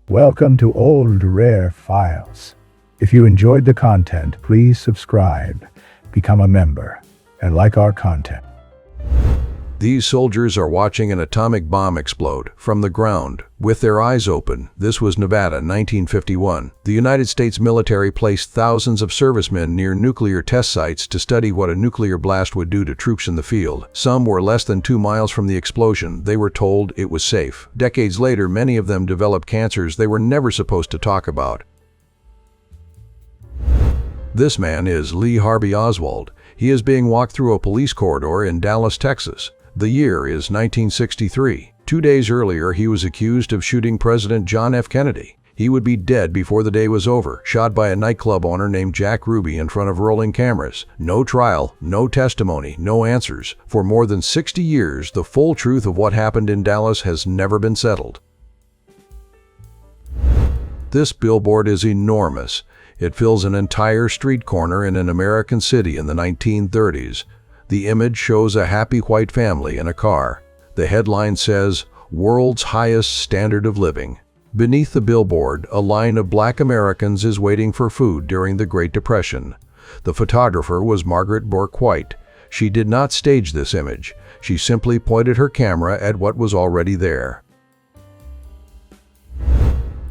Welcome to Old Rare Files. If you enjoyed the content, please subscribe, become a member, and like our content. These soldiers are watching an atomic bomb explode from the ground with their eyes open. This was Nevada, 1951. The United States military placed thousands of servicemen near nuclear test sites to study what a nuclear blast would do to troops in the field. Some were less than 2 miles from the explosion. They were told it was safe. Decades later, many of them developed cancers they were never supposed to talk about. This man is Harvey Oswald. He is being walked through a police corridor in Dallas, Texas. The year is 1963. 2 days earlier, he was accused of shooting President John F. Kennedy. He would be dead before the day was over, shot by a nightclub owner named Jack Ruby in front of rolling cameras. No trial, no testimony, no answers. For more than 60 years, the full truth of what happened in Dallas has never been settled. This billboard is enormous. It fills an entire street corner in an American city in the 1930s. The image shows a happy white family in a car. The headline says, "World's Highest Standard of Living." Beneath the billboard, a line of black Americans is waiting for food during the Great Depression. The photographer was Margaret Bourke-White. She did not stage this image. She simply pointed her camera at what was already there.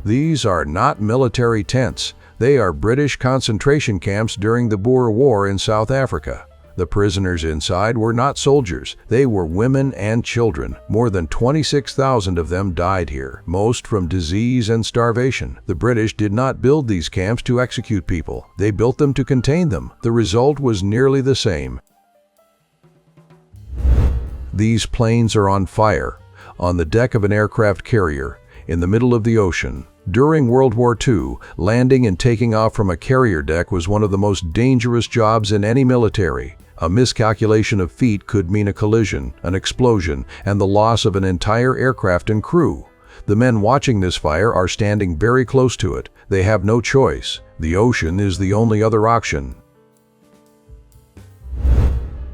These are not military tents. They are British concentration camps during the Boer War in South Africa. The prisoners inside were not soldiers. They were women and children. More than 26,000 of them died here, most from disease and starvation. The British did not build these camps to execute people. They built them to contain them. The result was nearly the same. These planes are on fire, on the deck of an aircraft carrier, in the middle of the ocean. During World War II, landing and taking off from a carrier deck was one of the most dangerous jobs in any military. A miscalculation of feet could mean a collision, an explosion, and the loss of an entire aircraft and crew. The men watching this fire are standing very close to it. They have no choice. The ocean is the only other option.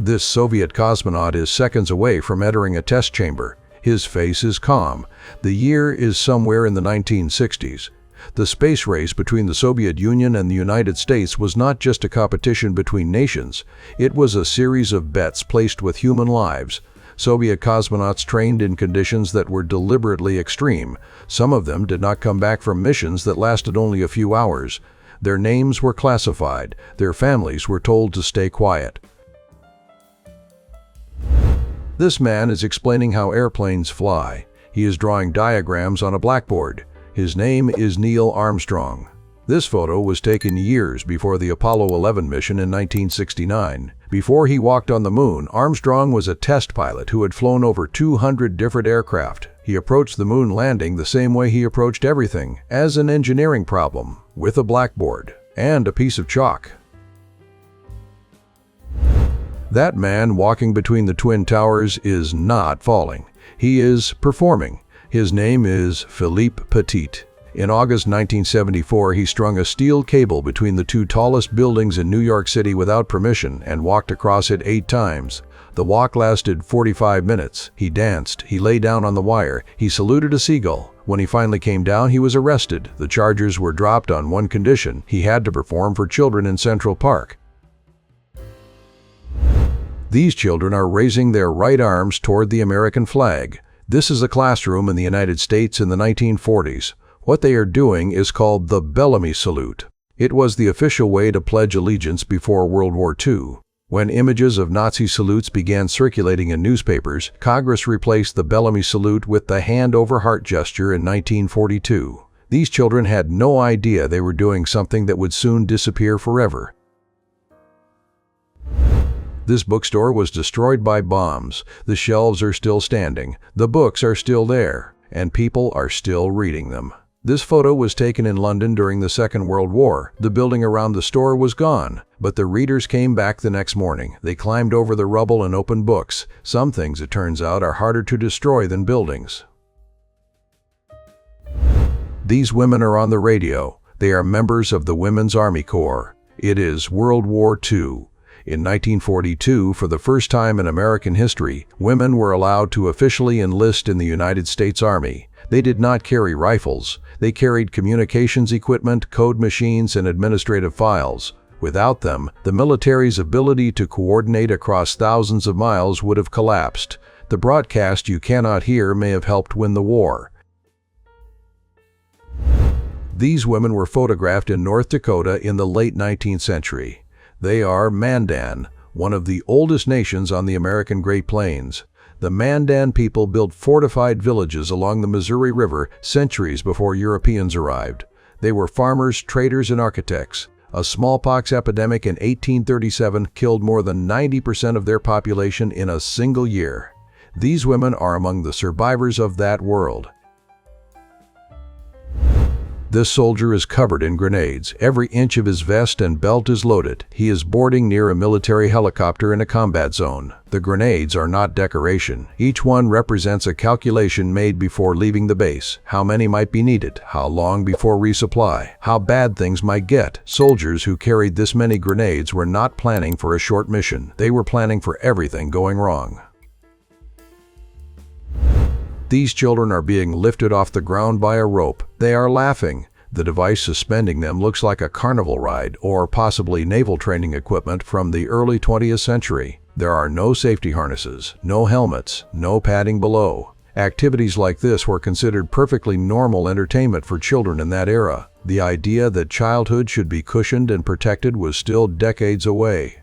This Soviet cosmonaut is seconds away from entering a test chamber. His face is calm. The year is somewhere in the 1960s. The space race between the Soviet Union and the United States was not just a competition between nations. It was a series of bets placed with human lives. Soviet cosmonauts trained in conditions that were deliberately extreme. Some of them did not come back from missions that lasted only a few hours. Their names were classified. Their families were told to stay quiet. This man is explaining how airplanes fly. He is drawing diagrams on a blackboard. His name is Neil Armstrong. This photo was taken years before the Apollo 11 mission in 1969. Before he walked on the moon, Armstrong was a test pilot who had flown over 200 different aircraft. He approached the moon landing the same way he approached everything, as an engineering problem, with a blackboard and a piece of chalk. That man walking between the Twin Towers is not falling. He is performing. His name is Philippe Petit. In August 1974, he strung a steel cable between the two tallest buildings in New York City without permission and walked across it 8 times. The walk lasted 45 minutes. He danced. He lay down on the wire. He saluted a seagull. When he finally came down, he was arrested. The charges were dropped on one condition: he had to perform for children in Central Park. These children are raising their right arms toward the American flag. This is a classroom in the United States in the 1940s. What they are doing is called the Bellamy Salute. It was the official way to pledge allegiance before World War II. When images of Nazi salutes began circulating in newspapers, Congress replaced the Bellamy Salute with the hand-over-heart gesture in 1942. These children had no idea they were doing something that would soon disappear forever. This bookstore was destroyed by bombs. The shelves are still standing. The books are still there, and people are still reading them. This photo was taken in London during the Second World War. The building around the store was gone, but the readers came back the next morning. They climbed over the rubble and opened books. Some things, it turns out, are harder to destroy than buildings. These women are on the radio. They are members of the Women's Army Corps. It is World War II. In 1942, for the first time in American history, women were allowed to officially enlist in the United States Army. They did not carry rifles. They carried communications equipment, code machines, and administrative files. Without them, the military's ability to coordinate across thousands of miles would have collapsed. The broadcast you cannot hear may have helped win the war. These women were photographed in North Dakota in the late 19th century. They are Mandan, one of the oldest nations on the American Great Plains. The Mandan people built fortified villages along the Missouri River centuries before Europeans arrived. They were farmers, traders, and architects. A smallpox epidemic in 1837 killed more than 90% of their population in a single year. These women are among the survivors of that world. This soldier is covered in grenades. Every inch of his vest and belt is loaded. He is boarding near a military helicopter in a combat zone. The grenades are not decoration. Each one represents a calculation made before leaving the base. How many might be needed? How long before resupply? How bad things might get? Soldiers who carried this many grenades were not planning for a short mission. They were planning for everything going wrong. These children are being lifted off the ground by a rope. They are laughing. The device suspending them looks like a carnival ride or possibly naval training equipment from the early 20th century. There are no safety harnesses, no helmets, no padding below. Activities like this were considered perfectly normal entertainment for children in that era. The idea that childhood should be cushioned and protected was still decades away.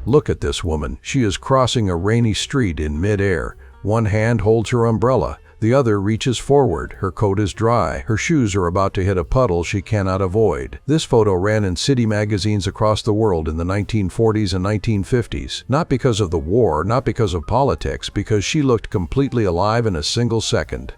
Look at this woman. She is crossing a rainy street in mid-air. One hand holds her umbrella. The other reaches forward. Her coat is dry. Her shoes are about to hit a puddle she cannot avoid. This photo ran in city magazines across the world in the 1940s and 1950s. Not because of the war, not because of politics, because she looked completely alive in a single second.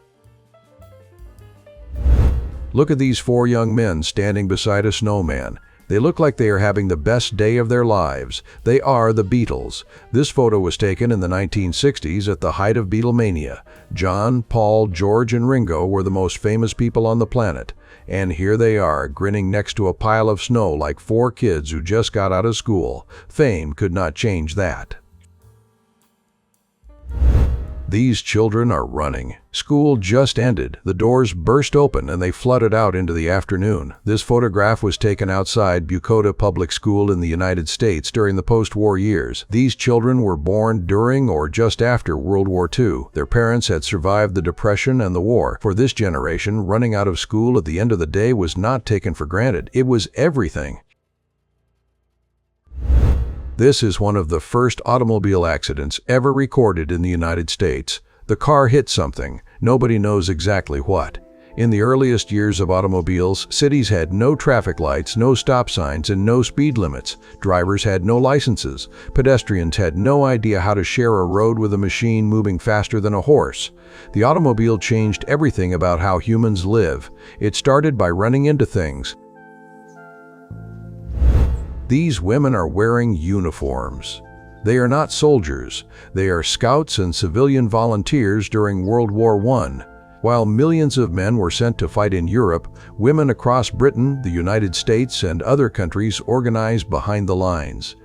Look at these four young men standing beside a snowman. They look like they are having the best day of their lives. They are the Beatles. This photo was taken in the 1960s at the height of Beatlemania. John, Paul, George, and Ringo were the most famous people on the planet. And here they are, grinning next to a pile of snow like four kids who just got out of school. Fame could not change that. These children are running. School just ended. The doors burst open and they flooded out into the afternoon. This photograph was taken outside Bucota Public School in the United States during the post-war years. These children were born during or just after World War II. Their parents had survived the Depression and the war. For this generation, running out of school at the end of the day was not taken for granted. It was everything. This is one of the first automobile accidents ever recorded in the United States. The car hit something. Nobody knows exactly what. In the earliest years of automobiles, cities had no traffic lights, no stop signs, and no speed limits. Drivers had no licenses. Pedestrians had no idea how to share a road with a machine moving faster than a horse. The automobile changed everything about how humans live. It started by running into things. These women are wearing uniforms. They are not soldiers. They are scouts and civilian volunteers during World War I. While millions of men were sent to fight in Europe, women across Britain, the United States, and other countries organized behind the lines.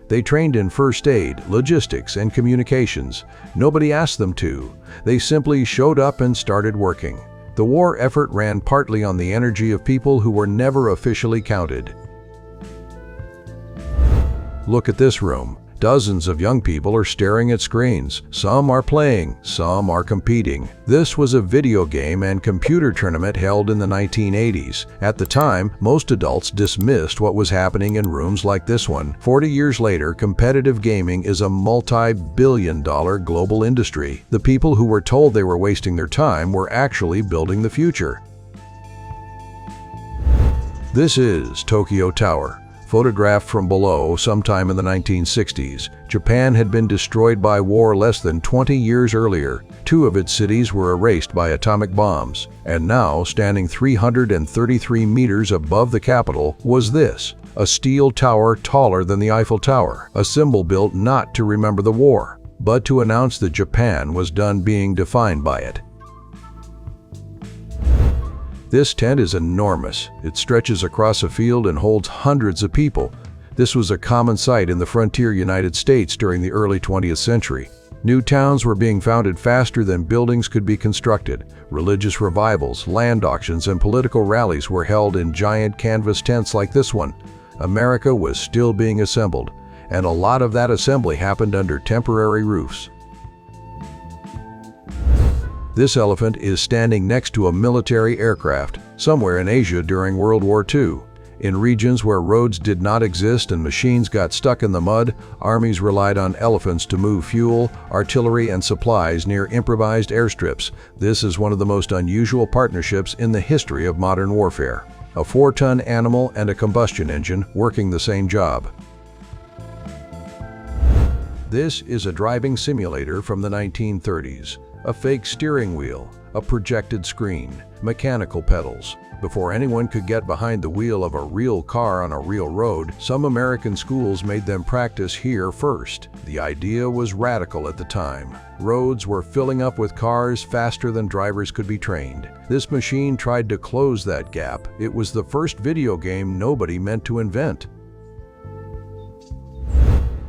They trained in first aid, logistics, and communications. Nobody asked them to. They simply showed up and started working. The war effort ran partly on the energy of people who were never officially counted. Look at this room. Dozens of young people are staring at screens. Some are playing, some are competing. This was a video game and computer tournament held in the 1980s. At the time, most adults dismissed what was happening in rooms like this one. 40 years later, competitive gaming is a multi-billion-dollar global industry. The people who were told they were wasting their time were actually building the future. This is Tokyo Tower. Photographed from below sometime in the 1960s, Japan had been destroyed by war less than 20 years earlier. Two of its cities were erased by atomic bombs. And now, standing 333 meters above the capital, was this, a steel tower taller than the Eiffel Tower, a symbol built not to remember the war, but to announce that Japan was done being defined by it. This tent is enormous. It stretches across a field and holds hundreds of people. This was a common sight in the frontier United States during the early 20th century. New towns were being founded faster than buildings could be constructed. Religious revivals, land auctions, and political rallies were held in giant canvas tents like this one. America was still being assembled, and a lot of that assembly happened under temporary roofs. This elephant is standing next to a military aircraft somewhere in Asia during World War II. In regions where roads did not exist and machines got stuck in the mud, armies relied on elephants to move fuel, artillery, and supplies near improvised airstrips. This is one of the most unusual partnerships in the history of modern warfare. A 4-ton animal and a combustion engine working the same job. This is a driving simulator from the 1930s. A fake steering wheel, a projected screen, mechanical pedals. Before anyone could get behind the wheel of a real car on a real road, some American schools made them practice here first. The idea was radical at the time. Roads were filling up with cars faster than drivers could be trained. This machine tried to close that gap. It was the first video game nobody meant to invent.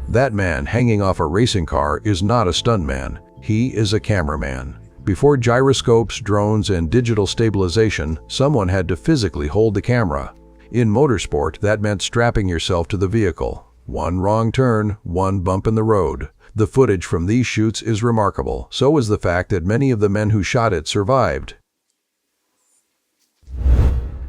That man hanging off a racing car is not a stuntman. He is a cameraman. Before gyroscopes, drones, and digital stabilization, someone had to physically hold the camera. In motorsport, that meant strapping yourself to the vehicle. One wrong turn, one bump in the road. The footage from these shoots is remarkable. So is the fact that many of the men who shot it survived.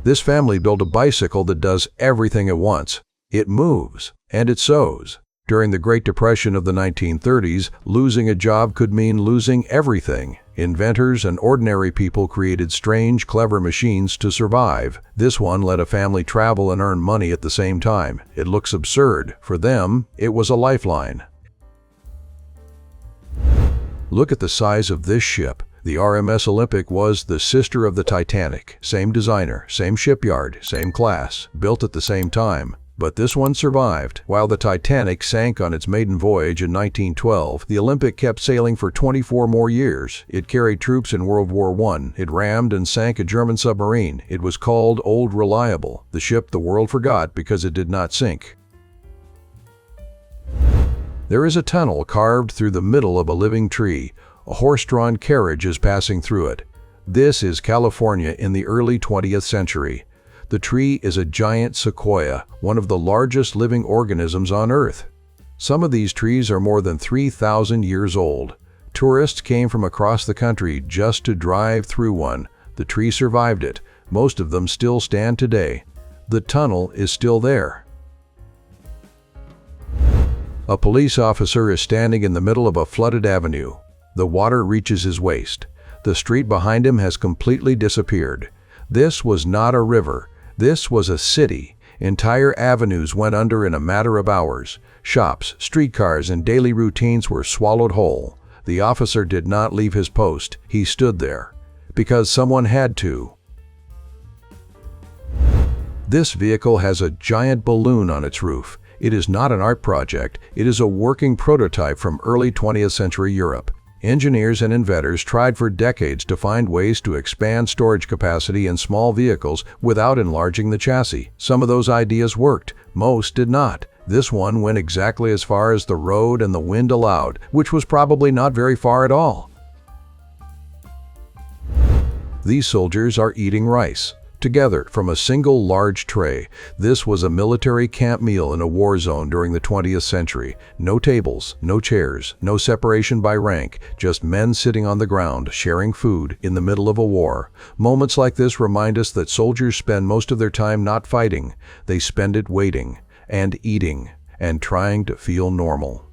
This family built a bicycle that does everything at once. It moves, and it sews. During the Great Depression of the 1930s, losing a job could mean losing everything. Inventors and ordinary people created strange, clever machines to survive. This one let a family travel and earn money at the same time. It looks absurd. For them, it was a lifeline. Look at the size of this ship. The RMS Olympic was the sister of the Titanic. Same designer, same shipyard, same class, built at the same time. But this one survived. While the Titanic sank on its maiden voyage in 1912, the Olympic kept sailing for 24 more years. It carried troops in World War I. It rammed and sank a German submarine. It was called Old Reliable, the ship the world forgot because it did not sink. There is a tunnel carved through the middle of a living tree. A horse-drawn carriage is passing through it. This is California in the early 20th century. The tree is a giant sequoia, one of the largest living organisms on Earth. Some of these trees are more than 3,000 years old. Tourists came from across the country just to drive through one. The tree survived it. Most of them still stand today. The tunnel is still there. A police officer is standing in the middle of a flooded avenue. The water reaches his waist. The street behind him has completely disappeared. This was not a river. This was a city. Entire avenues went under in a matter of hours. Shops, streetcars, and daily routines were swallowed whole. The officer did not leave his post. He stood there. Because someone had to. This vehicle has a giant balloon on its roof. It is not an art project. It is a working prototype from early 20th century Europe. Engineers and inventors tried for decades to find ways to expand storage capacity in small vehicles without enlarging the chassis. Some of those ideas worked, most did not. This one went exactly as far as the road and the wind allowed, which was probably not very far at all. These soldiers are eating rice together from a single large tray. This was a military camp meal in a war zone during the 20th century. No tables, no chairs, no separation by rank, just men sitting on the ground, sharing food in the middle of a war. Moments like this remind us that soldiers spend most of their time not fighting. They spend it waiting and eating and trying to feel normal.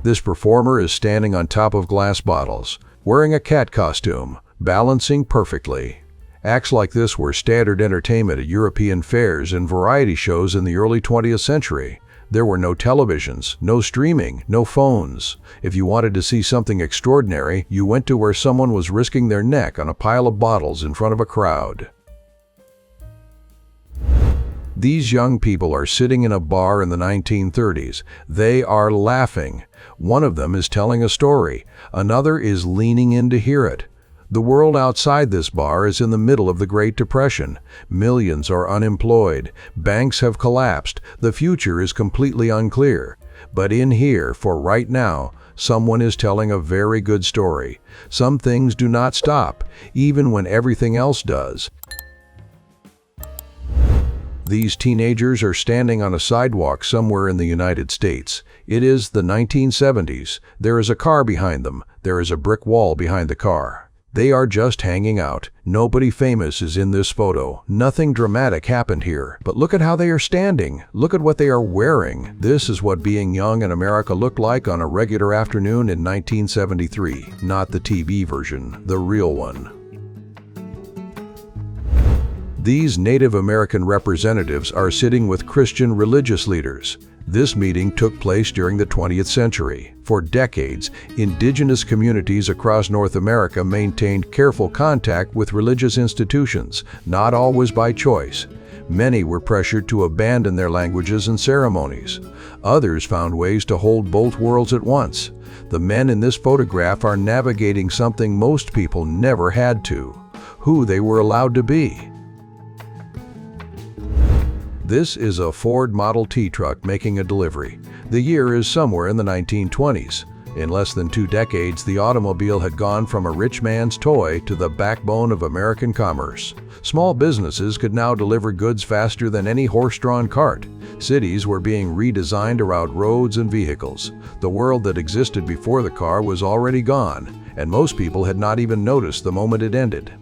This performer is standing on top of glass bottles, wearing a cat costume, balancing perfectly. Acts like this were standard entertainment at European fairs and variety shows in the early 20th century. There were no televisions, no streaming, no phones. If you wanted to see something extraordinary, you went to where someone was risking their neck on a pile of bottles in front of a crowd. These young people are sitting in a bar in the 1930s. They are laughing. One of them is telling a story. Another is leaning in to hear it. The world outside this bar is in the middle of the Great Depression. Millions are unemployed. Banks have collapsed. The future is completely unclear. But in here, for right now, someone is telling a very good story. Some things do not stop, even when everything else does. These teenagers are standing on a sidewalk somewhere in the United States. It is the 1970s. There is a car behind them. There is a brick wall behind the car. They are just hanging out. Nobody famous is in this photo. Nothing dramatic happened here. But look at how they are standing. Look at what they are wearing. This is what being young in America looked like on a regular afternoon in 1973. Not the TV version, the real one. These Native American representatives are sitting with Christian religious leaders. This meeting took place during the 20th century. For decades, indigenous communities across North America maintained careful contact with religious institutions, not always by choice. Many were pressured to abandon their languages and ceremonies. Others found ways to hold both worlds at once. The men in this photograph are navigating something most people never had to: who they were allowed to be. This is a Ford Model T truck making a delivery. The year is somewhere in the 1920s. In less than 2 decades, the automobile had gone from a rich man's toy to the backbone of American commerce. Small businesses could now deliver goods faster than any horse-drawn cart. Cities were being redesigned around roads and vehicles. The world that existed before the car was already gone, and most people had not even noticed the moment it ended.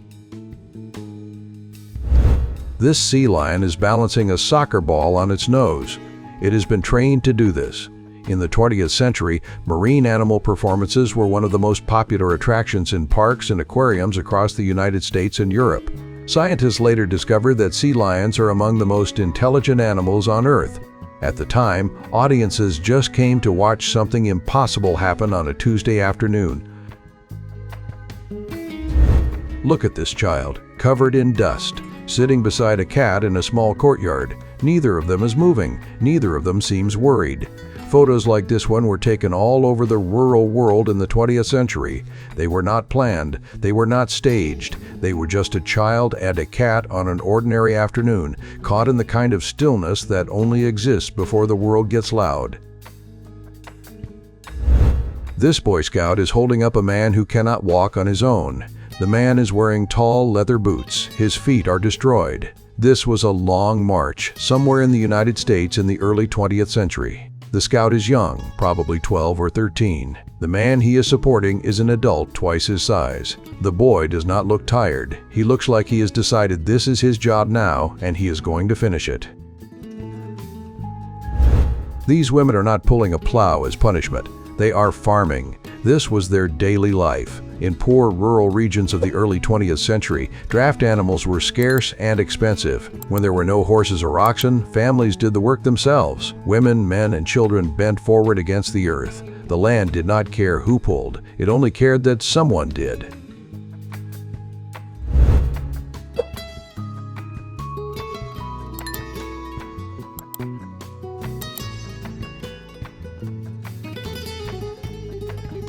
This sea lion is balancing a soccer ball on its nose. It has been trained to do this. In the 20th century, marine animal performances were one of the most popular attractions in parks and aquariums across the United States and Europe. Scientists later discovered that sea lions are among the most intelligent animals on Earth. At the time, audiences just came to watch something impossible happen on a Tuesday afternoon. Look at this child, covered in dust, sitting beside a cat in a small courtyard. Neither of them is moving. Neither of them seems worried. Photos like this one were taken all over the rural world in the 20th century. They were not planned. They were not staged. They were just a child and a cat on an ordinary afternoon, caught in the kind of stillness that only exists before the world gets loud. This Boy Scout is holding up a man who cannot walk on his own. The man is wearing tall leather boots. His feet are destroyed. This was a long march, somewhere in the United States in the early 20th century. The scout is young, probably 12 or 13. The man he is supporting is an adult twice his size. The boy does not look tired. He looks like he has decided this is his job now, and he is going to finish it. These women are not pulling a plow as punishment. They are farming. This was their daily life. In poor rural regions of the early 20th century, draft animals were scarce and expensive. When there were no horses or oxen, families did the work themselves. Women, men, and children bent forward against the earth. The land did not care who pulled. It only cared that someone did.